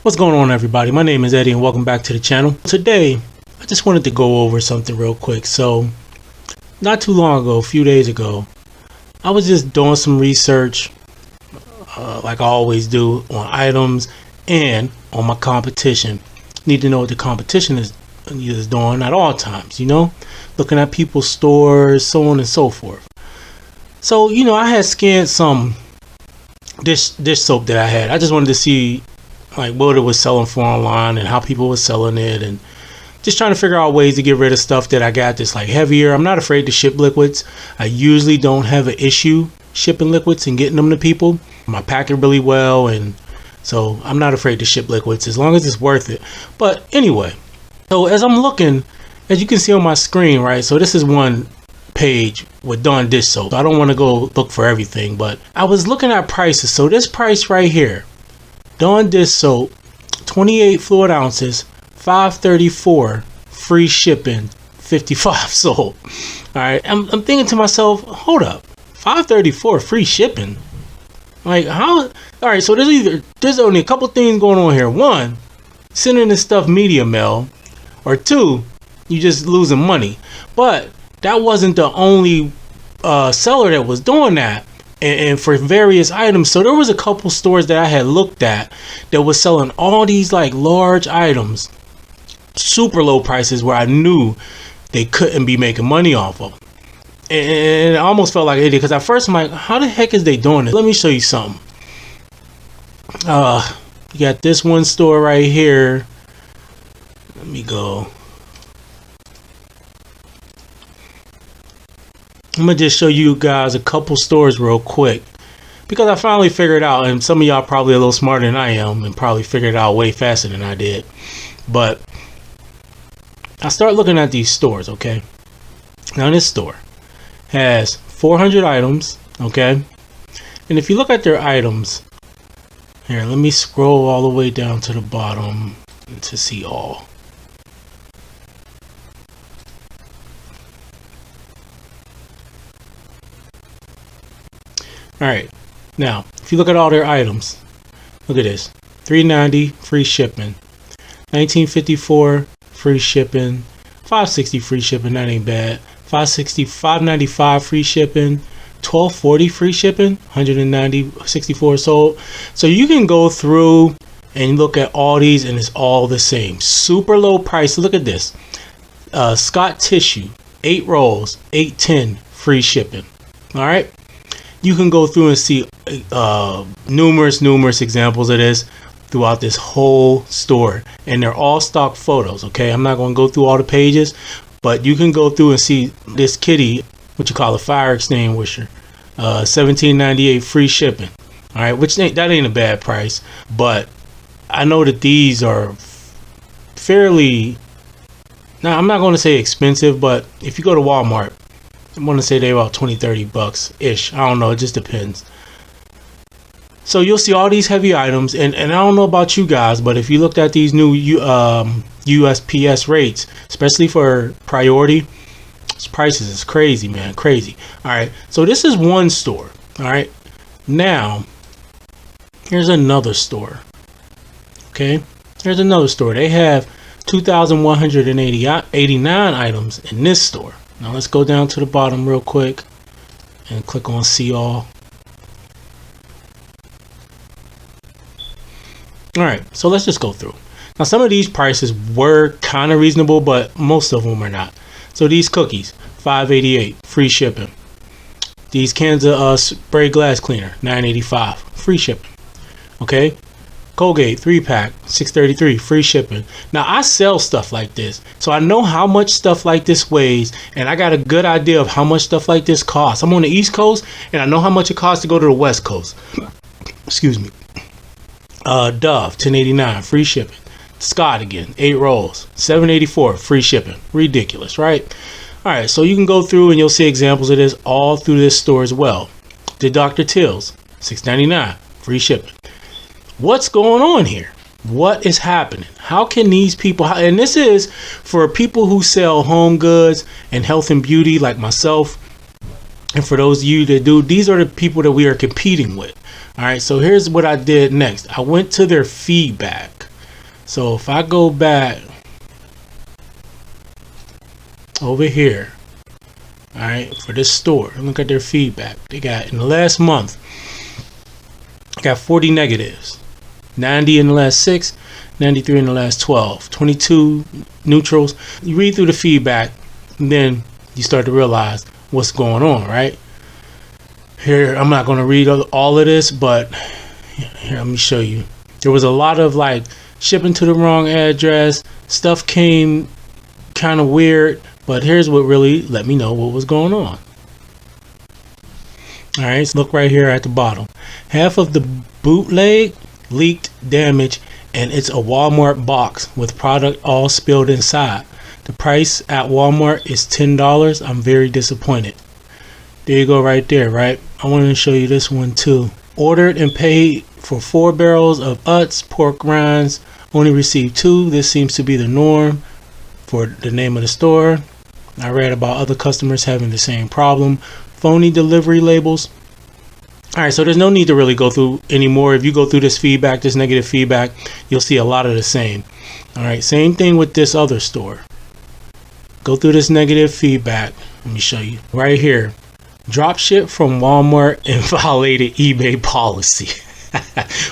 What's going on, everybody? My name is Eddie and welcome back to the channel. Today I just wanted to go over something real quick. So not too long ago, a few days ago, I was just doing some research like I always do on items and on my competition. Need to know what the competition is doing at all times, looking at people's stores, so on and so forth. So I had scanned some dish soap that I had. I just wanted to see like what it was selling for online and how people were selling it, and just trying to figure out ways to get rid of stuff that I got that's like heavier. I'm not afraid to ship liquids. I usually don't have an issue shipping liquids and getting them to people. I pack it really well, and so I'm not afraid to ship liquids as long as it's worth it. But anyway, so as I'm looking, as you can see on my screen, right, so this is one page with Dawn dish soap. I don't want to go look for everything, but I was looking at prices. So this price right here, Dawn dish soap, 28 fluid ounces, $5.34, free shipping, 55 sold. All right, I'm thinking to myself, hold up, $5.34 free shipping? Like how? All right, so there's only a couple things going on here. One, sending this stuff media mail, or two, you just losing money. But that wasn't the only seller that was doing that. And for various items. So there was a couple stores that I had looked at that was selling all these like large items, super low prices, where I knew they couldn't be making money off of them. And I almost felt like an idiot, because at first I'm like, how the heck is they doing it? Let me show you something. You got this one store right here. Let me go. I'm gonna just show you guys a couple stores real quick, because I finally figured out, and some of y'all probably a little smarter than I am and probably figured it out way faster than I did. But I start looking at these stores, okay? Now this store has 400 items, okay? And if you look at their items, here, let me scroll all the way down to the bottom to see all. Alright, now if you look at all their items, look at this. $3.90 free shipping, $19.54 free shipping, $5.60 free shipping, that ain't bad. $5.95 free shipping, $12.40 free shipping, $190.64 sold. So you can go through and look at all these and it's all the same. Super low price. Look at this. Scott tissue, 8 rolls, $8.10 free shipping. Alright. You can go through and see numerous examples of this throughout this whole store, and they're all stock photos. Okay, I'm not going to go through all the pages, but you can go through and see this kitty, what you call a fire extinguisher, $17.98 free shipping. All right, which that ain't a bad price, but I know that these are fairly, now I'm not going to say expensive, but if you go to Walmart, I want to say they're about 20-30 bucks ish. I don't know, it just depends. So you'll see all these heavy items, and I don't know about you guys, but if you looked at these new USPS rates, especially for priority, prices is crazy, man, crazy. All right, so this is one store. All right, now here's another store. Okay, here's another store. They have 2,189 items in this store. Now let's go down to the bottom real quick and click on see all. Alright, so let's just go through. Now some of these prices were kind of reasonable, but most of them are not. So these cookies, $5.88, free shipping. These cans of spray glass cleaner, $9.85, free shipping. Okay. Colgate 3-pack, $6.33, free shipping. Now I sell stuff like this, so I know how much stuff like this weighs, and I got a good idea of how much stuff like this costs. I'm on the East Coast, and I know how much it costs to go to the West Coast. Excuse me. Dove, $10.89, free shipping. Scott again, 8 rolls, $7.84, free shipping. Ridiculous, right? All right, so you can go through and you'll see examples of this all through this store as well. The Dr. Till's, $6.99, free shipping. What's going on here? What is happening? How can these people, and this is for people who sell home goods and health and beauty like myself, and for those of you that do, these are the people that we are competing with. All right, so here's what I did next. I went to their feedback. So if I go back over here, all right, for this store, look at their feedback. They got in the last month, got 40 negatives, 90 in the last 6, 93 in the last 12, 22 neutrals. You read through the feedback, and then you start to realize what's going on, right? Here, I'm not going to read all of this, but here, let me show you. There was a lot of like shipping to the wrong address. Stuff came kind of weird, but here's what really let me know what was going on. All right, so look right here at the bottom. Half of the bootleg leaked, damaged, and it's a Walmart box with product all spilled inside. The price at Walmart is $10. I'm very disappointed. There you go right there, right? I wanted to show you this one too. Ordered and paid for 4 barrels of Utz pork rinds. Only received 2. This seems to be the norm for the name of the store. I read about other customers having the same problem. Phony delivery labels. Alright, so there's no need to really go through anymore. If you go through this feedback, this negative feedback, you'll see a lot of the same. Alright, same thing with this other store. Go through this negative feedback. Let me show you. Right here. Dropship from Walmart and violated eBay policy.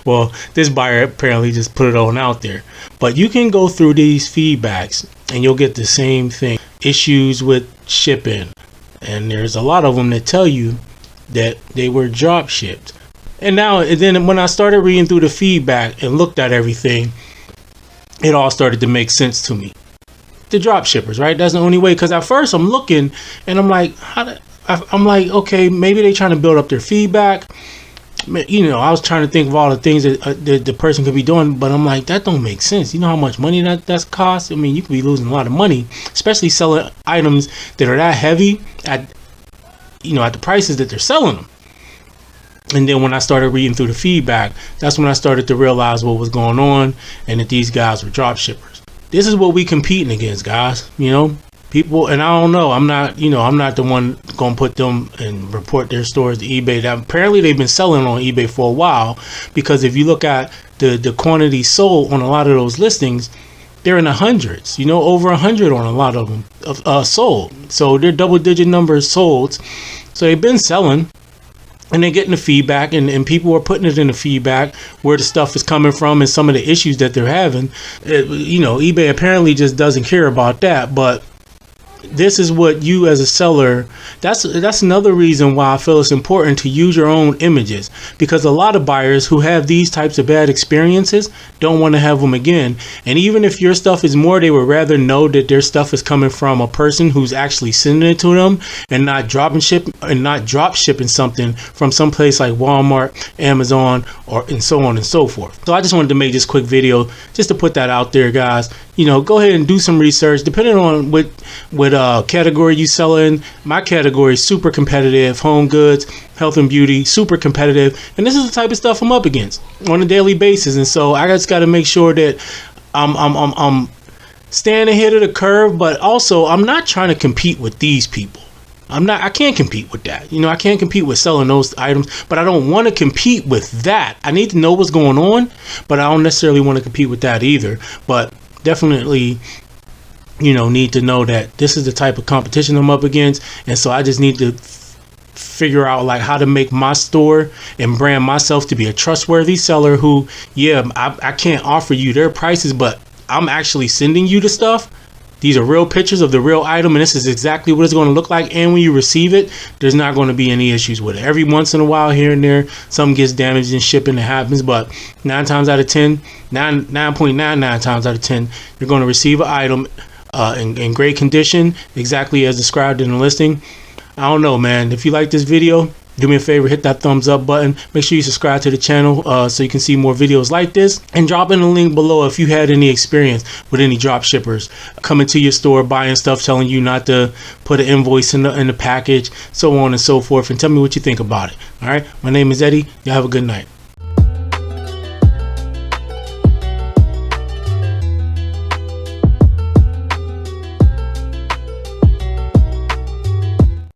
Well, this buyer apparently just put it on out there. But you can go through these feedbacks and you'll get the same thing. Issues with shipping. And there's a lot of them that tell you that they were drop shipped. And then when I started reading through the feedback and looked at everything, it all started to make sense to me. The drop shippers, right? That's the only way. Because at first I'm looking and I'm like, I'm like, okay, maybe they're trying to build up their feedback. You know, I was trying to think of all the things that the person could be doing, but I'm like, that don't make sense. You know how much money that's cost? I mean, you could be losing a lot of money, especially selling items that are that heavy at the prices that they're selling them. And then when I started reading through the feedback, that's when I started to realize what was going on and that these guys were drop shippers. This is what we competing against, guys. You know, people, and I don't know. I'm not the one going to put them and report their stores to eBay. That apparently they've been selling on eBay for a while, because if you look at the quantity sold on a lot of those listings, they're in the hundreds. You know, over 100 on a lot of them sold. So they're double-digit numbers sold. So they've been selling. And they're getting the feedback, and people are putting it in the feedback where the stuff is coming from and some of the issues that they're having. eBay apparently just doesn't care about that. But this is what you as a seller, that's another reason why I feel it's important to use your own images, because a lot of buyers who have these types of bad experiences don't want to have them again. And even if your stuff is more, they would rather know that their stuff is coming from a person who's actually sending it to them and not drop shipping something from someplace like Walmart, Amazon, and so on and so forth. So I just wanted to make this quick video just to put that out there, guys. You know, go ahead and do some research depending on what category you sell in. My category is super competitive: home goods, health and beauty, super competitive. And this is the type of stuff I'm up against on a daily basis. And so I just got to make sure that I'm staying ahead of the curve, but also I'm not trying to compete with these people. I can't compete with that. You know, I can't compete with selling those items, but I don't want to compete with that. I need to know what's going on, but I don't necessarily want to compete with that either. But definitely, you know, need to know that this is the type of competition I'm up against. And so I just need to figure out like how to make my store and brand myself to be a trustworthy seller who, yeah, I can't offer you their prices, but I'm actually sending you the stuff. These are real pictures of the real item, and this is exactly what it's going to look like. And when you receive it, there's not going to be any issues with it. Every once in a while, here and there, something gets damaged in shipping. It happens, but 9.99 times out of 10, you're going to receive an item in great condition, exactly as described in the listing. I don't know, man. If you like this video, do me a favor, hit that thumbs up button. Make sure you subscribe to the channel so you can see more videos like this. And drop in a link below if you had any experience with any drop shippers coming to your store, buying stuff, telling you not to put an invoice in the package, so on and so forth. And tell me what you think about it. All right. My name is Eddie. Y'all have a good night.